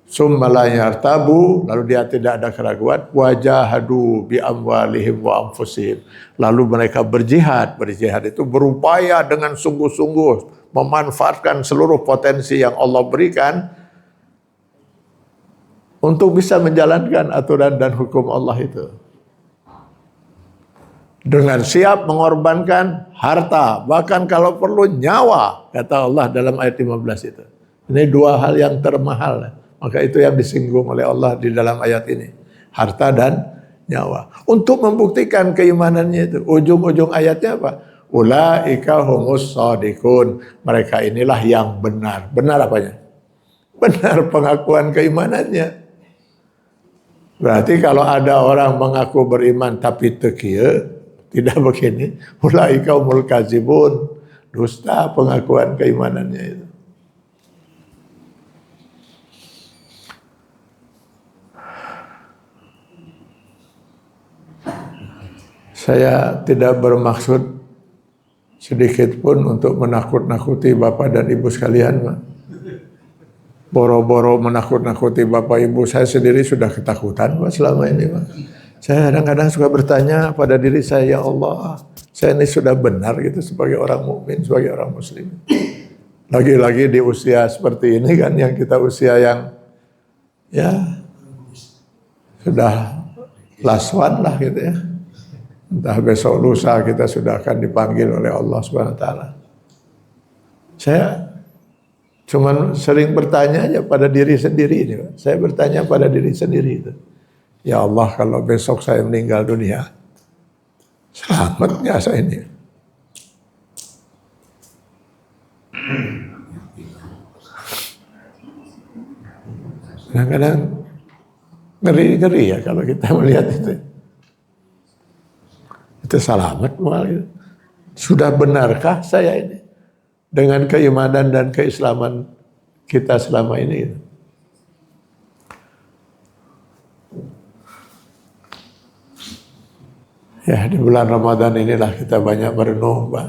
Summa la yartabu, lalu dia tidak ada keraguan. Wajahadu bi amwalihim wa anfusihim. Lalu mereka berjihad. Berjihad itu berupaya dengan sungguh-sungguh memanfaatkan seluruh potensi yang Allah berikan untuk bisa menjalankan aturan dan hukum Allah itu. Dengan siap mengorbankan harta, bahkan kalau perlu nyawa, kata Allah dalam ayat 15 itu. Ini dua hal yang termahal. Maka itu yang disinggung oleh Allah di dalam ayat ini. Harta dan nyawa. Untuk membuktikan keimanannya itu. Ujung-ujung ayatnya apa? Ulaika humus shadiqun. Mereka inilah yang benar. Benar apanya? Benar pengakuan keimanannya. Berarti kalau ada orang mengaku beriman tapi tekiye, tidak begini. Ulaika humul kadzibun. Dusta pengakuan keimanannya itu. Saya tidak bermaksud sedikit pun untuk menakut-nakuti Bapak dan Ibu sekalian, Pak. Boro-boro menakut-nakuti Bapak Ibu, saya sendiri sudah ketakutan, Pak, selama ini, Pak. Saya kadang-kadang suka bertanya pada diri saya, ya Allah, saya ini sudah benar gitu sebagai orang mukmin, sebagai orang muslim. Lagi-lagi di usia seperti ini kan, yang kita usia yang ya sudah last one lah gitu ya. Entah besok lusa kita sudah akan dipanggil oleh Allah Subhanahu wa taala. Saya cuman sering bertanya aja pada diri sendiri ini, Pak. Saya bertanya pada diri sendiri itu. Ya Allah, kalau besok saya meninggal dunia, selamat nggak saya ini? Kadang-kadang ngeri-ngeri ya kalau kita melihat itu. Itu selamat malah. Sudah benarkah saya ini dengan keimanan dan keislaman kita selama ini? Ya, di bulan Ramadan inilah kita banyak merenung, Pak.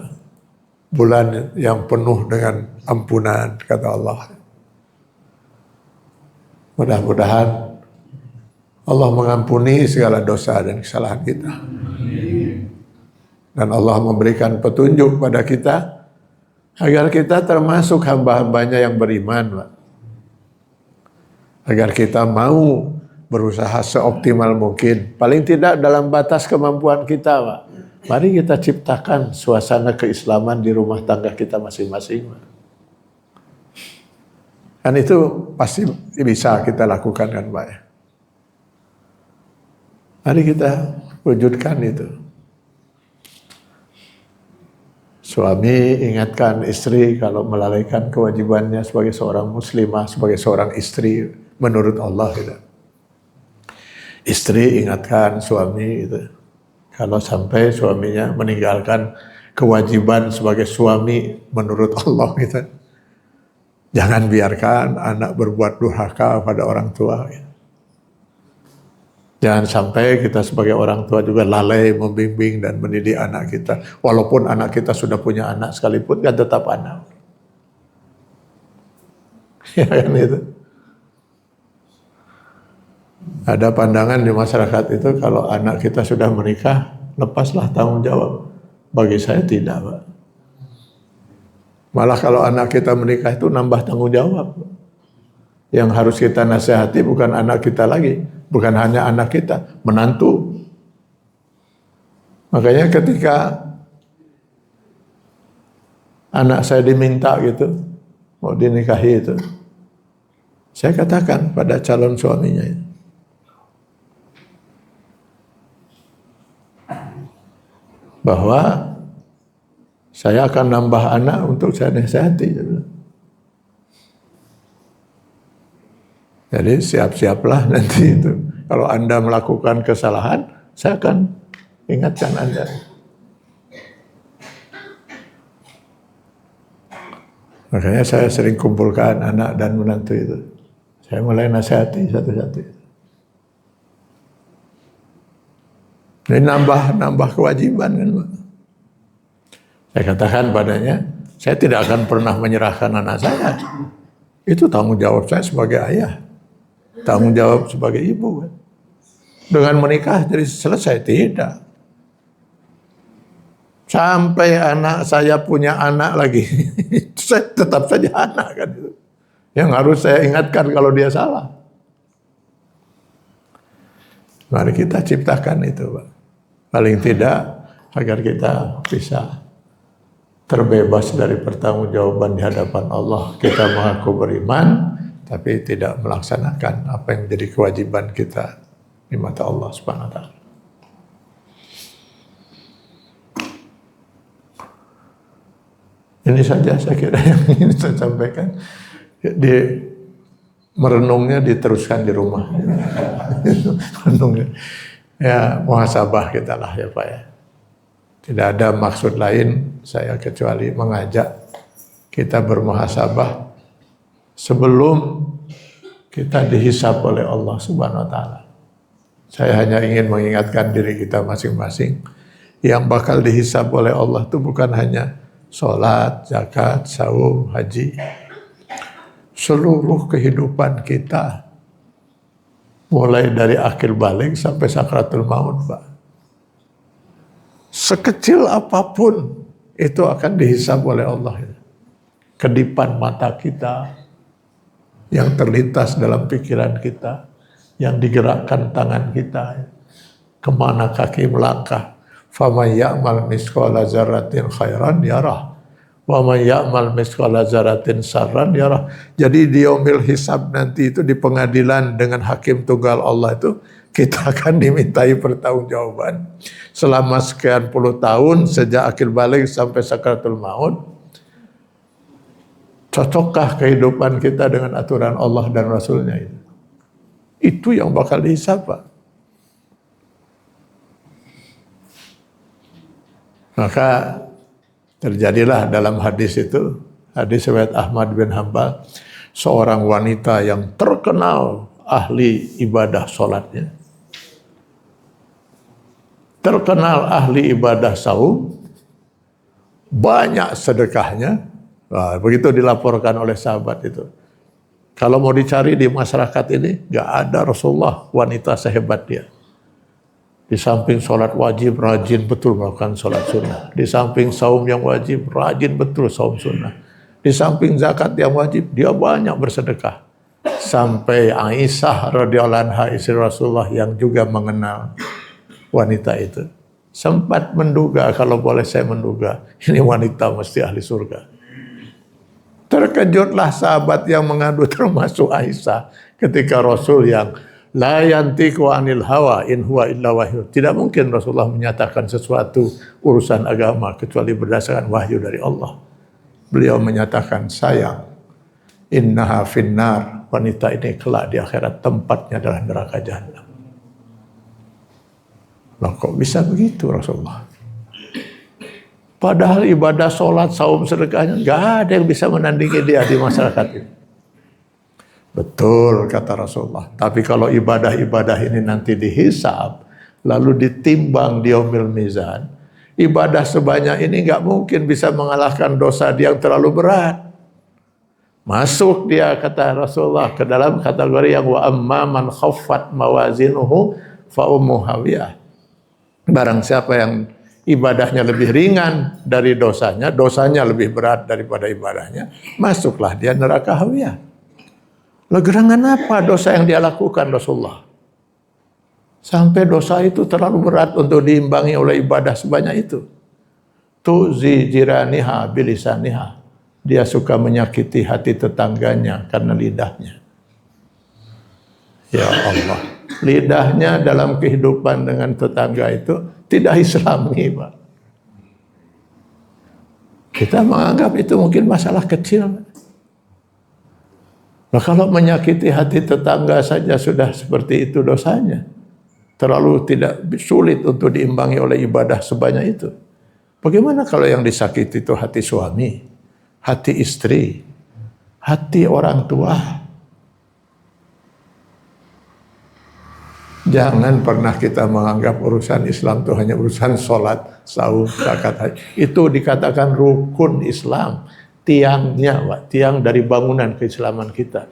Bulan yang penuh dengan ampunan, kata Allah. Mudah-mudahan Allah mengampuni segala dosa dan kesalahan kita. Dan Allah memberikan petunjuk pada kita agar kita termasuk hamba-hambanya yang beriman, Pak. Agar kita mau berusaha seoptimal mungkin. Paling tidak dalam batas kemampuan kita, Pak. Mari kita ciptakan suasana keislaman di rumah tangga kita masing-masing, Pak. Dan itu pasti bisa kita lakukan kan, Pak. Mari kita wujudkan itu. Suami ingatkan istri kalau melalaikan kewajibannya sebagai seorang muslimah, sebagai seorang istri menurut Allah gitu. Istri ingatkan suami itu kalau sampai suaminya meninggalkan kewajiban sebagai suami menurut Allah gitu. Jangan biarkan anak berbuat durhaka pada orang tua gitu. Jangan sampai kita sebagai orang tua juga lalai membimbing dan mendidik anak kita. Walaupun anak kita sudah punya anak sekalipun kan tetap anak. Ya kan itu. Ada pandangan di masyarakat itu kalau anak kita sudah menikah, lepaslah tanggung jawab. Bagi saya tidak, Pak. Malah kalau anak kita menikah itu nambah tanggung jawab. Yang harus kita nasihati bukan anak kita lagi, bukan hanya anak kita, menantu. Makanya ketika anak saya diminta gitu, mau dinikahi itu, saya katakan pada calon suaminya itu, bahwa saya akan nambah anak untuk saya nasihati. Jadi siap-siaplah nanti itu. Kalau Anda melakukan kesalahan, saya akan ingatkan Anda. Makanya saya sering kumpulkan anak dan menantu itu. Saya mulai nasihati satu-satu. Ini nambah kewajiban kan, Pak. Saya katakan padanya, saya tidak akan pernah menyerahkan anak saya. Itu tanggung jawab saya sebagai ayah. Tanggung jawab sebagai ibu. Kan. Dengan menikah jadi selesai, tidak. Sampai anak saya punya anak lagi, saya tetap saja anak kan. Yang harus saya ingatkan kalau dia salah. Mari kita ciptakan itu, Pak. Paling tidak agar kita bisa terbebas dari pertanggungjawaban di hadapan Allah. Kita mengaku beriman, tapi tidak melaksanakan apa yang menjadi kewajiban kita di mata Allah Subhanahu wa taala. Ini saja saya kira yang ingin saya sampaikan. Merenungnya diteruskan di rumah. Merenungnya. Ya, muhasabah kita lah ya Pak ya. Tidak ada maksud lain saya kecuali mengajak kita bermuhasabah sebelum kita dihisab oleh Allah Subhanahu wa taala. Saya hanya ingin mengingatkan diri kita masing-masing yang bakal dihisab oleh Allah itu bukan hanya sholat, zakat, saum, haji. Seluruh kehidupan kita mulai dari akhir balik sampai sakratul maut, Pak. Sekecil apapun itu akan dihisab oleh Allah. Kedipan mata kita, yang terlintas dalam pikiran kita, yang digerakkan tangan kita, kemana kaki melangkah. Faman ya'mal misqala dzarratin khairan yarah, Wa may ya'mal mithqala dzarratin syarran yarah. Jadi di yaumil hisab nanti itu di pengadilan dengan hakim tunggal Allah itu kita akan dimintai pertanggungjawaban selama sekian puluh tahun sejak akhir balik sampai sakaratul maut. Cocokkah kehidupan kita dengan aturan Allah dan Rasulnya itu? Itu yang bakal dihisab, Pak. Maka terjadilah dalam hadis itu, hadis riwayat Ahmad bin Hanbal, seorang wanita yang terkenal ahli ibadah sholatnya, terkenal ahli ibadah saum, banyak sedekahnya. Nah, begitu dilaporkan oleh sahabat itu. Kalau mau dicari di masyarakat ini, nggak ada Rasulullah wanita sehebat dia. Di samping sholat wajib, rajin betul melakukan sholat sunnah. Di samping saum yang wajib, rajin betul saum sunnah. Di samping zakat yang wajib, dia banyak bersedekah. Sampai Aisyah radhiyallahu anha, istri Rasulullah yang juga mengenal wanita itu, sempat menduga, kalau boleh saya menduga, ini wanita mesti ahli surga. Terkejutlah sahabat yang mengadu termasuk Aisyah ketika Rasul yang la yantiqu anil hawa in huwa illa wahyu. Tidak mungkin Rasulullah menyatakan sesuatu urusan agama kecuali berdasarkan wahyu dari Allah. Beliau menyatakan, sayang, innaha finnar, wanita ini kelak di akhirat tempatnya adalah neraka jahanam. Loh, kok bisa begitu Rasulullah? Padahal ibadah sholat, saum, sedekahnya nggak ada yang bisa menandingi dia di masyarakat ini. Betul kata Rasulullah. Tapi kalau ibadah-ibadah ini nanti dihisab, lalu ditimbang di yaumil mizan, ibadah sebanyak ini nggak mungkin bisa mengalahkan dosa dia yang terlalu berat. Masuk dia, kata Rasulullah, ke dalam kategori yang wa amma man khaffat mawazinuhu fa ummuhu hawiyah. Barang siapa yang ibadahnya lebih ringan dari dosanya, dosanya lebih berat daripada ibadahnya, masuklah dia neraka hawiyah. Lah gerangan apa dosa yang dia lakukan Rasulullah? Sampai dosa itu terlalu berat untuk diimbangi oleh ibadah sebanyak itu. Tu'zi jiraniha bilisaniha. Dia suka menyakiti hati tetangganya karena lidahnya. Ya Allah, lidahnya dalam kehidupan dengan tetangga itu tidak islami, Pak. Kita menganggap itu mungkin masalah kecil. Nah, kalau menyakiti hati tetangga saja sudah seperti itu dosanya, terlalu tidak sulit untuk diimbangi oleh ibadah sebanyak itu. Bagaimana kalau yang disakiti itu hati suami, hati istri, hati orang tua? Jangan pernah kita menganggap urusan Islam itu hanya urusan sholat, saum, zakat, haji. Itu dikatakan rukun Islam, tiangnya, Pak, tiang dari bangunan keislaman kita.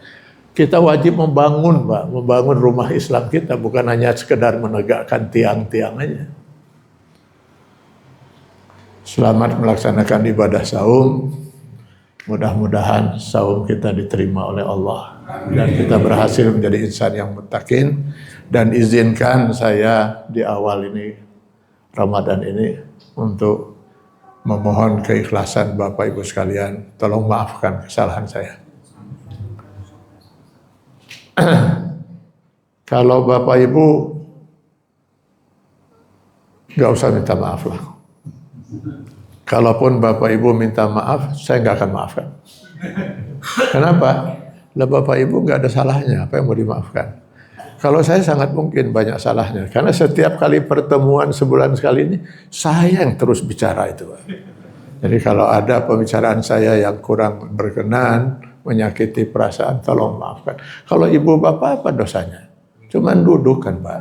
Kita wajib membangun, Pak, membangun rumah Islam kita, bukan hanya sekedar menegakkan tiang-tiang aja. Selamat melaksanakan ibadah saum. Mudah-mudahan saum kita diterima oleh Allah dan kita berhasil menjadi insan yang muttaqin. Dan izinkan saya di awal ini Ramadan ini untuk memohon keikhlasan Bapak Ibu sekalian, tolong maafkan kesalahan saya. Kalau Bapak Ibu nggak usah minta maaf lah. Kalaupun Bapak Ibu minta maaf, saya nggak akan maafkan. Kenapa? Lah Bapak Ibu nggak ada salahnya, apa yang mau dimaafkan? Kalau saya sangat mungkin banyak salahnya, karena setiap kali pertemuan sebulan sekali ini, saya yang terus bicara itu, Pak. Jadi kalau ada pembicaraan saya yang kurang berkenan, menyakiti perasaan, tolong maafkan. Kalau ibu bapak apa dosanya? Cuman duduk kan, Pak.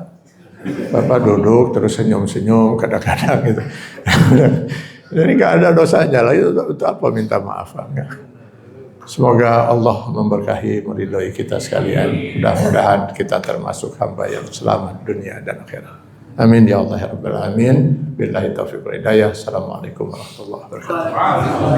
Bapak duduk terus senyum-senyum kadang-kadang gitu. Jadi nggak ada dosanya lah, itu apa minta maaf, enggak. Semoga Allah memberkahi, meridhoi kita sekalian. Mudah-mudahan kita termasuk hamba yang selamat dunia dan akhirat. Amin ya Allah ya Rabbal alamin. Billahi taufiq wal hidayah. Assalamualaikum warahmatullahi wabarakatuh.